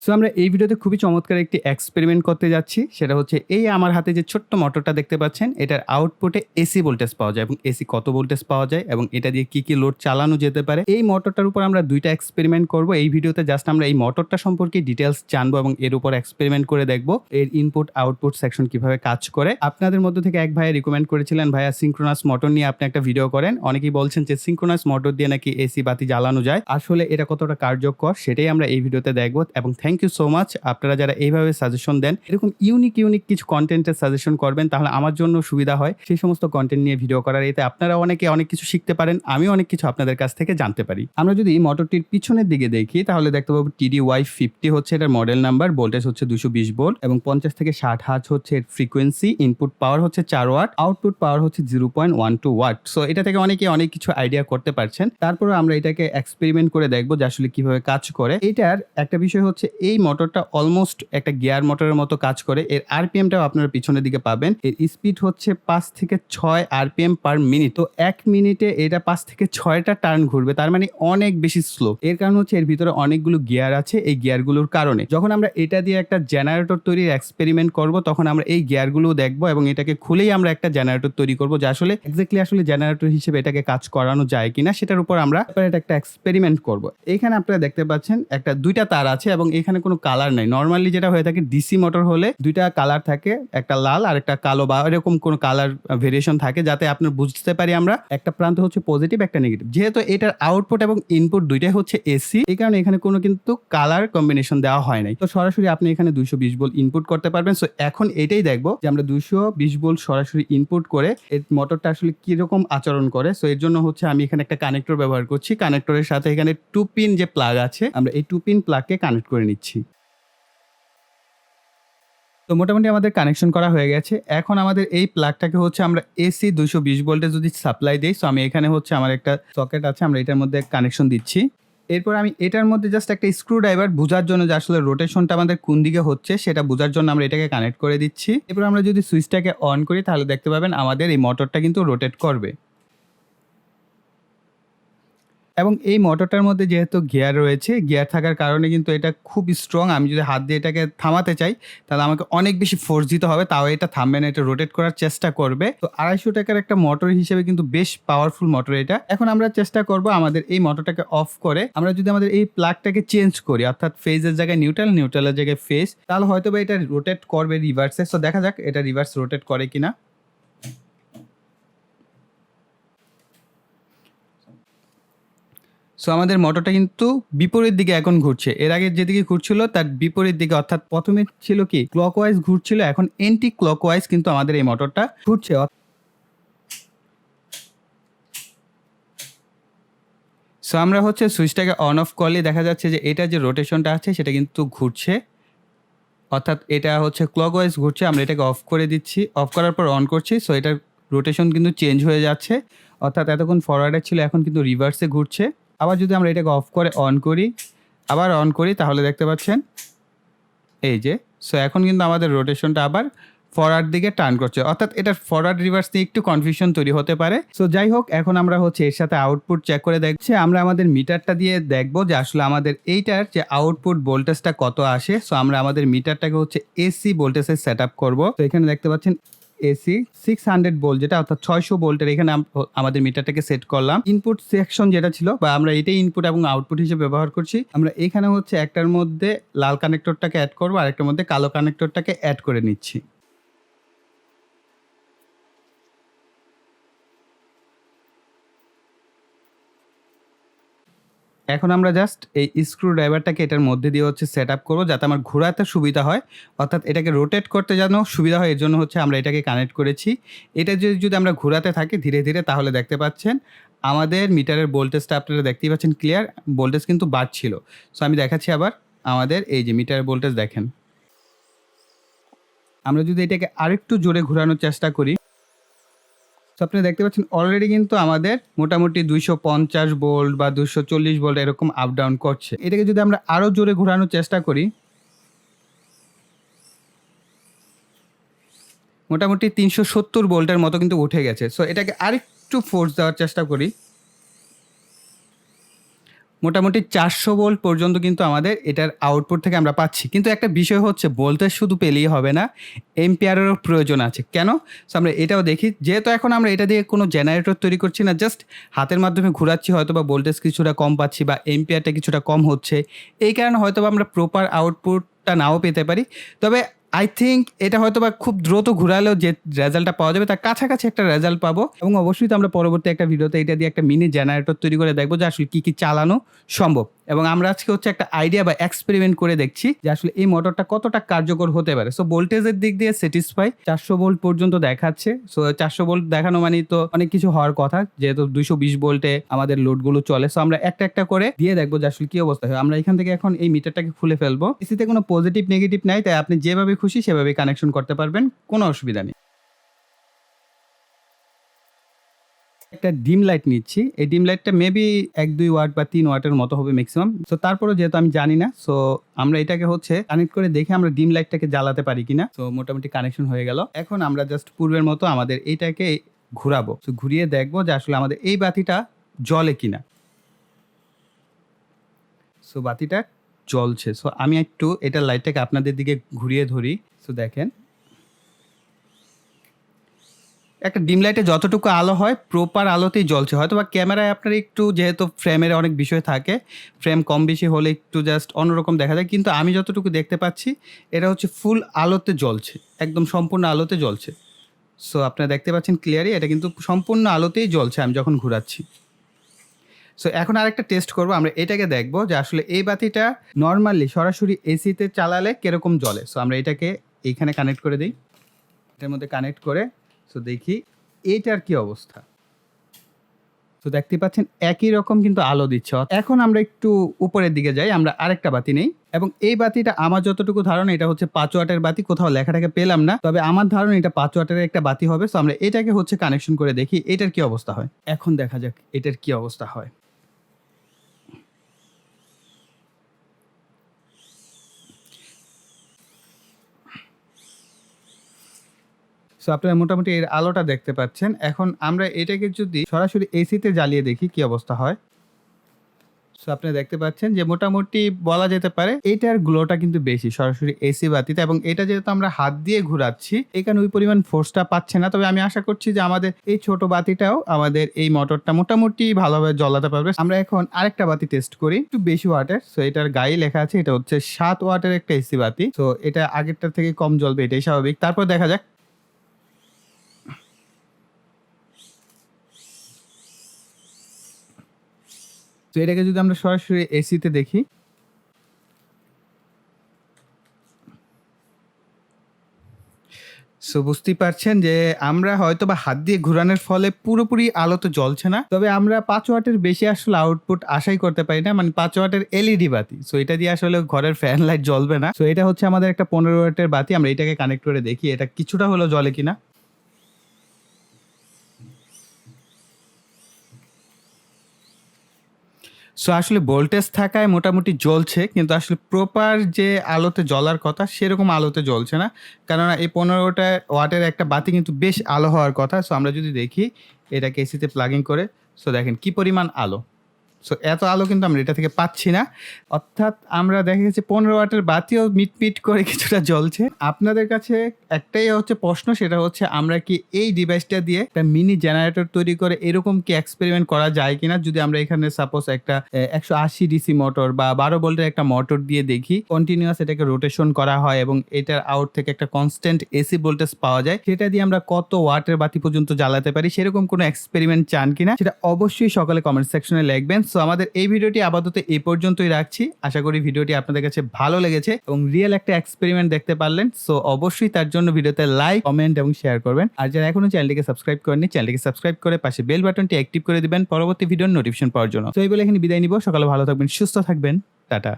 So আমরা এই ভিডিওতে খুবই চমৎকার একটি এক্সপেরিমেন্ট করতে যাচ্ছি। সেটা হচ্ছে এই আমার হাতে যে ছোট্ট মোটরটা দেখতে পাচ্ছেন, এটার আউটপুটে এসি ভোল্টেজ পাওয়া যায় এবং এসি কত ভোল্টেজ পাওয়া যায় এবং এটা দিয়ে কি লোড চালানো যেতে পারে। এই মোটরটার উপর আমরা ২ টা এক্সপেরিমেন্ট করব। এই ভিডিওতে জাস্ট আমরা এই মোটরটা সম্পর্কে ডিটেইলস জানবো এবং এর উপর এক্সপেরিমেন্ট করে দেখব এর ইনপুট আউটপুট সেকশন কিভাবে কাজ করে। আপনাদের মধ্য থেকে এক ভাইয়া রিকমেন্ড করেছিলেন, ভাইয়া সিনক্রোনাস মোটর নিয়ে আপনি একটা ভিডিও করেন। অনেকেই বলছেন যে সিনক্রোনাস মোটর দিয়ে নাকি এসি বাতি জ্বালানো যায়। আসলে এটা কতটা কার্যকর সেটাই আমরা এই ভিডিওতে দেখব এবং থ্যাংক ইউ সো মাচ আপনারা যারা এইভাবে সাজেশন দেন, এরকম ইউনিক কিছু কন্টেন্টের সাজেশন করবেন, তাহলে আমার জন্য সুবিধা হয় সেই সমস্ত কন্টেন্ট নিয়ে ভিডিও করার। এতে আপনারা অনেক কিছু শিখতে পারেন, আমিও অনেক কিছু আপনাদের কাছ থেকে জানতে পারি। আমরা যদি মোটরটির পিছনের দিকে দেখি তাহলে দেখতে পাবো TDY50 হচ্ছে এটার মডেল নাম্বার, ভোল্টেজ হচ্ছে 220 ভোল্ট এবং 50 থেকে 60 হার্জ হচ্ছে এর ফ্রিকোয়েন্সি। ইনপুট পাওয়ার হচ্ছে 4 ওয়াট, আউটপুট পাওয়ার হচ্ছে 0.12 ওয়াট। সো এটা থেকে অনেক কিছু আইডিয়া করতে পারছেন। তারপরে আমরা এটাকে এক্সপেরিমেন্ট করে দেখবো যে আসলে কিভাবে কাজ করে। এটার একটা বিষয় হচ্ছে এই মোটরটা অলমোস্ট একটা গিয়ার মোটরের মতো কাজ করে। এর আরপিএমটাও আপনারা পিছনের দিকে পাবেন। এর স্পিড হচ্ছে 5 থেকে 6 আরপিএম পার মিনিট। তো 1 মিনিটে এটা 5 থেকে 6টা টার্ন ঘুরবে, তার মানে অনেক বেশি স্লো। এর কারণ হচ্ছে এর ভিতরে অনেকগুলো গিয়ার আছে। এই গিয়ারগুলোর কারণে যখন আমরা এটা দিয়ে একটা জেনারেটর তৈরির এক্সপেরিমেন্ট করব, তখন আমরা এই গিয়ারগুলো দেখবো এবং এটাকে খুলেই আমরা একটা জেনারেটর তৈরি করব, যে আসলে এক্স্যাক্টলি আসলে জেনারেটর হিসেবে এটাকে কাজ করানো যায় কিনা সেটার উপর আমরা একটা এক্সপেরিমেন্ট করব। এখানে আপনারা দেখতে পাচ্ছেন একটা 2টা তার আছে এবং এখানে কোনো কালার নাই। নরমালি যেটা হয়ে থাকে ডিসি মোটর হলে 2টা কালার থাকে, একটা লাল আর একটা কালো বা এরকম কোনো কালার ভেরিয়েশন থাকে, যাতে আপনার বুঝতে পারি আমরা একটা প্রান্ত হচ্ছে পজিটিভ একটা নেগেটিভ। যেহেতু এটার আউটপুট এবং ইনপুট দুইটাই হচ্ছে এসি, এই কারণে এখানে কোনো কিন্তু কালার কম্বিনেশন দেওয়া হয় নাই। তো সরাসরি আপনি এখানে 220 ভোল্ট ইনপুট করতে পারবেন। সো এখন এটাই দেখবো যে আমরা 220 ভোল্ট সরাসরি ইনপুট করে এই মোটরটা আসলে কিরকম আচরণ করে। সো এর জন্য হচ্ছে আমি এখানে একটা কানেক্টর ব্যবহার করছি। কানেক্টরের সাথে এখানে 2 পিন যে প্লাগ আছে, আমরা এই 2 পিন প্লাগকে কানেক্ট করে নিচ্ছি। তো মোটামুটি আমাদের কানেকশন করা হয়ে গেছে। এখন আমাদের এই প্লাগটাকে হচ্ছে আমরা এসি 220 ভোল্টে যদি সাপ্লাই দেই, সো আমি এখানে হচ্ছে আমার একটা সকেট আছে, আমরা এটার মধ্যে কানেকশন দিচ্ছি। এরপর আমি এটার মধ্যে জাস্ট একটা স্ক্রু ড্রাইভার বোঝার জন্য যে আসলে রোটেশনটা আমাদের কোন দিকে হচ্ছে সেটা বোঝার জন্য আমরা এটাকে কানেক্ট করে দিচ্ছি। এরপর আমরা যদি সুইচটাকে অন করি তাহলে দেখতে পাবেন আমাদের এই মোটরটা কিন্তু রোটেট করবে। এবং এই মোটরটার মধ্যে যেহেতু গিয়ার রয়েছে, গিয়ার থাকার কারণে কিন্তু এটা খুব স্ট্রং। আমি যদি হাত দিয়ে এটাকে থামাতে চাই তাহলে আমাকে অনেক বেশি ফোর্স দিতে হবে, তাও এটা থামবে না, এটা রোটেট করার চেষ্টা করবে। তো 250 টাকার একটা মোটর হিসেবে কিন্তু বেশ পাওয়ারফুল মোটর এটা। এখন আমরা চেষ্টা করব আমাদের এই মোটরটাকে অফ করে আমরা যদি আমাদের এই প্লাগটাকে চেঞ্জ করি, অর্থাৎ ফেজের জায়গায় নিউট্রাল, নিউট্রালের জায়গায় ফেজ, তাহলে হয়তো বা এটা রোটেট করবে রিভার্সে। সো দেখা যাক এটা রিভার্স রোটেট করে কিনা। সো আমাদের মোটরটা কিন্তু বিপরীত দিকে এখন ঘুরছে। এর আগে যেদিকে ঘুরছিল তার বিপরীত দিকে, অর্থাৎ প্রথমে ছিল কি ক্লকওয়াইজ ঘুরছিল, এখন এন্টি ক্লকওয়াইজ কিন্তু আমাদের এই মোটরটা ঘুরছে। সো আমরা হচ্ছে সুইচটাকে অন অফ করলে দেখা যাচ্ছে যে এটা যে রোটেশনটা আছে সেটা কিন্তু ঘুরছে, অর্থাৎ এটা হচ্ছে ক্লকওয়াইজ ঘুরছে। আমরা এটাকে অফ করে দিচ্ছি, অফ করার পর অন করছি। সো এটার রোটেশন কিন্তু চেঞ্জ হয়ে যাচ্ছে, অর্থাৎ এতক্ষণ ফরওয়ার্ডে ছিল এখন কিন্তু রিভার্সে ঘুরছে। আবার যদি আমরা এটাকে অফ করে অন করি, আবার অন করি, তাহলে দেখতে পাচ্ছেন এই যে। সো এখন কিন্তু আমাদের রোটেশনটা আবার ফরওয়ার্ড দিকে টার্ন করছে, অর্থাৎ এটার ফরওয়ার্ড রিভার্স নিয়ে একটু কনফিউশন তৈরি হতে পারে। সো যাই হোক, এখন আমরা হচ্ছে এর সাথে আউটপুট চেক করে দেখছি। আমরা আমাদের মিটারটা দিয়ে দেখবো যে আসলে আমাদের এইটার যে আউটপুট ভোল্টেজটা কত আসে। সো আমরা আমাদের মিটারটাকে হচ্ছে এসি ভোল্টেজে সেট আপ করবো। তো এখানে দেখতে পাচ্ছেন এসি 600 ভোল্ট, যেটা অর্থাৎ 600 ভোল্টের এখানে আমাদের মিটারটাকে সেট করলাম। ইনপুট সেকশন যেটা ছিল বা আমরা এটাই ইনপুট এবং আউটপুট হিসেবে ব্যবহার করছি। আমরা এখানে হচ্ছে একটার মধ্যে লাল কানেক্টরটাকে অ্যাড করবো, আরেকটার মধ্যে কালো কানেক্টরটাকে অ্যাড করে নিচ্ছি। এখন আমরা জাস্ট এই স্ক্রু ড্রাইভারটাকে এটার মধ্যে দিয়ে হচ্ছে সেট আপ করবো, যাতে আমার ঘোরাতে সুবিধা হয়, অর্থাৎ এটাকে রোটেট করতে যেন সুবিধা হয়। এর জন্য হচ্ছে আমরা এটাকে কানেক্ট করেছি। এটা যদি আমরা ঘোরাতে থাকি ধীরে ধীরে, তাহলে দেখতে পাচ্ছেন আমাদের মিটারের ভোল্টেজটা আপনারা দেখতেই পাচ্ছেন ক্লিয়ার, ভোল্টেজ কিন্তু বাড়ছিল। সো আমি দেখাচ্ছি আবার আমাদের এই যে মিটারের ভোল্টেজ দেখেন। আমরা যদি এটাকে আরেকটু জোরে ঘোরানোর চেষ্টা করি, তো আপনি দেখতে পাচ্ছেন অলরেডি কিন্তু আমাদের মোটামুটি 250 ভোল্ট বা 240 ভোল্ট এরকম আপ ডাউন করছে। এটাকে যদি আমরা আরো জোরে ঘোরানোর চেষ্টা করি, মোটামুটি 370 ভোল্টের মতো কিন্তু উঠে গেছে। সো এটাকে আরেকটু ফোর্স দেওয়ার চেষ্টা করি, মোটামুটি 400 ভোল্ট পর্যন্ত কিন্তু আমাদের এটার আউটপুট থেকে আমরা পাচ্ছি। কিন্তু একটা বিষয় হচ্ছে ভোল্টেজ শুধু পেলেই হবে না, এম্পিয়ারেরও প্রয়োজন আছে। কেন? সো আমরা এটাও দেখি। যেহেতু এখন আমরা এটা দিয়ে কোনো জেনারেটর তৈরি করছি না, জাস্ট হাতের মাধ্যমে ঘুরাচ্ছি, হয়তোবা ভোল্টেজ কিছুটা কম পাচ্ছি বা এম্পিয়ারটা কিছুটা কম হচ্ছে। এই কারণে হয়তোবা আমরা প্রপার আউটপুটটা নাও পেতে পারি। তবে আই থিঙ্ক এটা হয়তোবা খুব দ্রুত ঘুরালেও যে রেজাল্টটা পাওয়া যাবে তার কাছাকাছি একটা রেজাল্ট পাবো। এবং অবশ্যই তো আমরা পরবর্তী একটা ভিডিওতে এটা দিয়ে একটা মিনি জেনারেটর তৈরি করে দেখবো যে আসলে কী কী চালানো সম্ভব। এবং আমরা আজকে হচ্ছে একটা আইডিয়া বা এক্সপেরিমেন্ট করে দেখছি যে আসলে এই মোটরটা কতটা কার্যকর হতে পারে। সো ভোল্টেজের দিক দিয়ে স্যাটিসফাই, 400 ভোল্ট পর্যন্ত দেখাচ্ছে। সো 400 ভোল্ট দেখানো মানে তো অনেক কিছু হওয়ার কথা, যেহেতু 220 ভোল্টে আমাদের লোডগুলো চলে। সো আমরা একটা একটা করে দিয়ে দেখবো যে আসলে কি অবস্থা হয়। আমরা এখান থেকে এখন এই মিটারটাকে খুলে ফেলবো। এসিতে কোনো পজিটিভ নেগেটিভ নাই, তাই আপনি যেভাবে খুশি সেভাবে কানেকশন করতে পারবেন, কোনো অসুবিধা নেই। একটা ডিম লাইট নিচ্ছি। এই ডিম লাইটটা মেবি 1-2 ওয়াট বা 3 ওয়াটের মতো হবে ম্যাক্সিমাম। সো তারপরেও যেহেতু আমি জানি না, সো আমরা এটাকে হচ্ছে কানেক্ট করে দেখে আমরা ডিম লাইটটাকে জ্বালাতে পারি কিনা। সো মোটামুটি কানেকশন হয়ে গেল। এখন আমরা জাস্ট পূর্বের মতো আমাদের এইটাকে ঘুরাবো। সো ঘুরিয়ে দেখবো যে আসলে আমাদের এই বাতিটা জ্বলে কিনা। সো বাতিটা জ্বলছে। সো আমি একটু এটার লাইটটাকে আপনাদের দিকে ঘুরিয়ে ধরি। সো দেখেন, একটা ডিম লাইটে যতটুকু আলো হয় প্রপার আলোতেই জ্বলছে। হয়তোবা ক্যামেরায় আপনার একটু, যেহেতু ফ্রেমের অনেক বিষয় থাকে, ফ্রেম কম বেশি হলে একটু জাস্ট অন্যরকম দেখা যায়, কিন্তু আমি যতটুকু দেখতে পাচ্ছি এটা হচ্ছে ফুল আলোতে জ্বলছে, একদম সম্পূর্ণ আলোতে জ্বলছে। সো আপনারা দেখতে পাচ্ছেন ক্লিয়ারলি, এটা কিন্তু সম্পূর্ণ আলোতেই জ্বলছে আমি যখন ঘুরাচ্ছি। সো এখন আরেকটা টেস্ট করব। আমরা এটাকে দেখবো যে আসলে এই বাতিটা নর্মালি সরাসরি এসিতে চালালে কিরকম জ্বলে। সো আমরা এটাকে এইখানে কানেক্ট করে দিই, এটার মধ্যে কানেক্ট করে সো দেখি এইটার কি অবস্থা। তো দেখতে পাচ্ছেন একই রকম কিন্তু আলো দিচ্ছে। এখন আমরা একটু উপরের দিকে যাই, আমরা আরেকটা বাতি নেই, এবং এই বাতিটা আমার যতটুকু ধারণা এটা হচ্ছে 5 ওয়াটের বাতি। কোথাও লেখাটাকে পেলাম না, তবে আমার ধারণা এটা 5 ওয়াটের একটা বাতি হবে। সো আমরা এটাকে হচ্ছে কানেকশন করে দেখি এটার কি অবস্থা হয়। এখন দেখা যাক এটার কি অবস্থা হয়। সো আপনারা মোটামুটি এর আলোটা দেখতে পাচ্ছেন। এখন আমরা এটাকে যদি সরাসরি এসিতে জ্বালিয়ে দেখি কি অবস্থা হয়। সো আপনারা দেখতে পাচ্ছেন যে মোটামুটি বলা যেতে পারে এটার গ্লোটা কিন্তু বেশি সরাসরি এসি বাতিতে, এবং এটা যেহেতু আমরা হাত দিয়ে ঘুরাচ্ছি এখানে ওই পরিমাণ ফোর্সটা পাচ্ছে না। তবে আমি আশা করছি যে আমাদের এই ছোট বাতিটাও আমাদের এই মোটরটা মোটামুটি ভালোভাবে জ্বলাতে পারবে। আমরা এখন আরেকটা বাতি টেস্ট করি, একটু বেশি ওয়াটের। সো এটার গায়ে লেখা আছে এটা হচ্ছে 7 ওয়াটের একটা এসি বাতি। সো এটা আগেরটার থেকে কম জ্বলবে, এটাই স্বাভাবিক। তারপর দেখা যাক। তো এটাকে যদি আমরা সরাসরি এসিতে দেখি, সো বুঝতেই পারছেন যে আমরা হয়তো বা হাত দিয়ে ঘুরানোর ফলে পুরোপুরি আলো তো জ্বলছে না, তবে আমরা 5 ওয়াটের বেশি আসলে আউটপুট আশাই করতে পারি না। মানে 5 ওয়াটের এলইডি বাতি, সো এটা দিয়ে আসলে ঘরের ফ্যান লাইট জ্বলবে না। সো এটা হচ্ছে আমাদের একটা 15 ওয়াটের বাতি। আমরা এটাকে কানেক্ট করে দেখি এটা কিছুটা হলেও জ্বলে কিনা। সো আসলে ভোল্টেজ থাকায় মোটামুটি জ্বলছে, কিন্তু আসলে প্রপার যে আলোতে জ্বলার কথা সেরকম আলোতে জ্বলছে না। কেননা এই 15টা ওয়াটের একটা বাতি কিন্তু বেশ আলো হওয়ার কথা। সো আমরা যদি দেখি এটাকে এসিতে প্লাগিং করে, সো দেখেন কি পরিমাণ আলো। সো এত আলো কিন্তু আমরা এটা থেকে পাচ্ছি না। অর্থাৎ আমরা দেখা গেছে 15 ওয়াটের বাতিও মিটমিট করে কিছুটা জ্বলছে। আপনাদের কাছে একটাই হচ্ছে প্রশ্ন, সেটা হচ্ছে আমরা কি এই ডিভাইসটা দিয়ে একটা মিনি জেনারেটর তৈরি করে এরকম কি এক্সপেরিমেন্ট করা যায় কিনা। যদি আমরা এখানে সাপোজ একটা 180 ডিসি মোটর বা 12 ভোল্টের একটা মোটর দিয়ে দেখি, কন্টিনিউয়াস এটাকে রোটেশন করা হয় এবং এটার আউট থেকে একটা কনস্ট্যান্ট এসি ভোল্টেজ পাওয়া যায়, সেটা দিয়ে আমরা কত ওয়াটের বাতি পর্যন্ত জ্বালাতে পারি, সেরকম কোনো এক্সপেরিমেন্ট চান কিনা সেটা অবশ্যই সকালে কমেন্ট সেকশনে লিখবেন। সো আমাদের এই ভিডিওটি আপাতত এই পর্যন্তই রাখছি। আশা করি ভিডিওটি আপনাদের কাছে ভালো লেগেছে এবং রিয়েল একটা এক্সপেরিমেন্ট দেখতে পারলেন। সো অবশ্যই তার জন্য ভিডিওতে লাইক, কমেন্ট এবং শেয়ার করবেন। আর যারা এখনো চ্যানেলটিকে সাবস্ক্রাইব করেননি, চ্যানেলটিকে সাবস্ক্রাইব করে পাশে বেল বাটনটি অ্যাক্টিভ করে দিবেন পরবর্তী ভিডিওর নোটিফিকেশন পাওয়ার জন্য। তো এই বলে এখানে বিদায় নিব। সকালে ভালো থাকবেন, সুস্থ থাকবেন, টাটা।